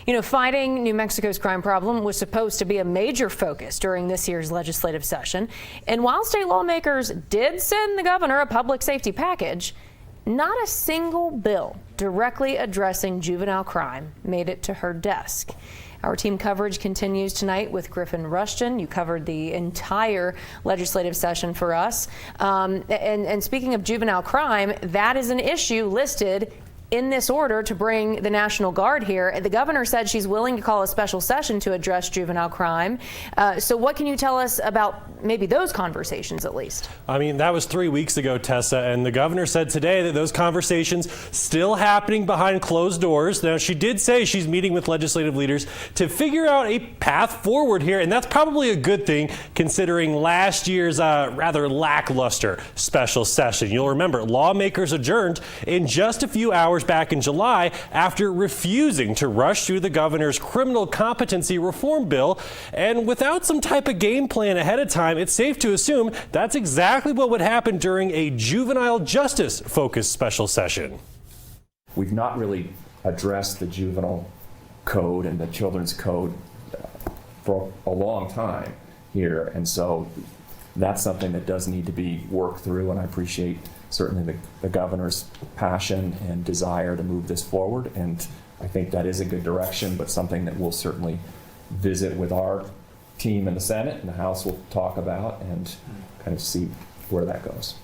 You know, fighting New Mexico's crime problem was supposed to be a major focus during this year's legislative session. And while state lawmakers did send the governor a public safety package, not a single bill directly addressing juvenile crime made it to her desk. Our team coverage continues tonight with Griffin Rushton. You covered the entire legislative session for us. And speaking of juvenile crime, that is an issue listed in this order to bring the National Guard here. The governor said she's willing to call a special session to address juvenile crime. So what can you tell us about maybe those conversations at least? I mean, that was 3 weeks ago, Tessa, and the governor said today that those conversations still happening behind closed doors. Now, she did say she's meeting with legislative leaders to figure out a path forward here, and that's probably a good thing considering last year's rather lackluster special session. You'll remember lawmakers adjourned in just a few hours back in July after refusing to rush through the governor's criminal competency reform bill. And without some type of game plan ahead of time, it's safe to assume that's exactly what would happen during a juvenile justice focused special session. We've not really addressed the juvenile code and the children's code for a long time here. And so that's something that does need to be worked through, and I appreciate certainly the governor's passion and desire to move this forward, and I think that is a good direction, but something that we'll certainly visit with our team in the Senate, and the House will talk about and kind of see where that goes.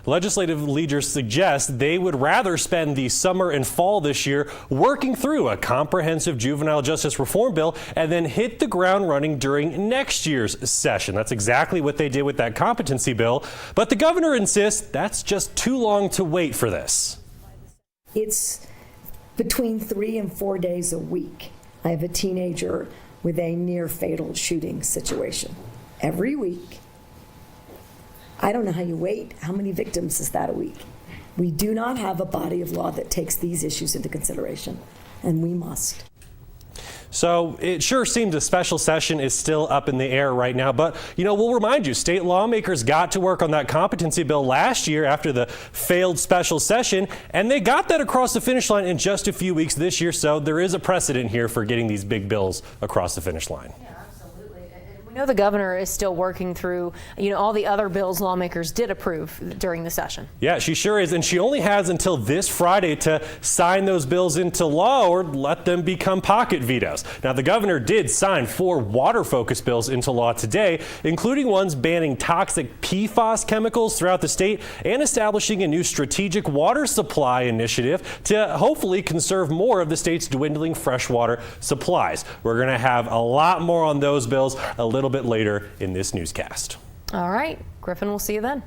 Legislative leaders suggest they would rather spend the summer and fall this year working through a comprehensive juvenile justice reform bill and then hit the ground running during next year's session. That's exactly what they did with that competency bill. But the governor insists that's just too long to wait for this. It's between 3 and 4 days a week. I have a teenager with a near fatal shooting situation every week. I don't know how you wait. How many victims is that a week? We do not have a body of law that takes these issues into consideration, and we must. So it sure seems a special session is still up in the air right now. But, you know, we'll remind you, state lawmakers got to work on that competency bill last year after the failed special session, and they got that across the finish line in just a few weeks this year. So there is a precedent here for getting these big bills across the finish line. Yeah, absolutely. We know the governor is still working through, you know, all the other bills lawmakers did approve during the session. Yeah, she sure is. And she only has until this Friday to sign those bills into law or let them become pocket vetoes. Now, the governor did sign 4 water-focused bills into law today, including ones banning toxic PFAS chemicals throughout the state and establishing a new strategic water supply initiative to hopefully conserve more of the state's dwindling freshwater supplies. We're going to have a lot more on those bills a little bit later in this newscast. All right, Griffin, we'll see you then.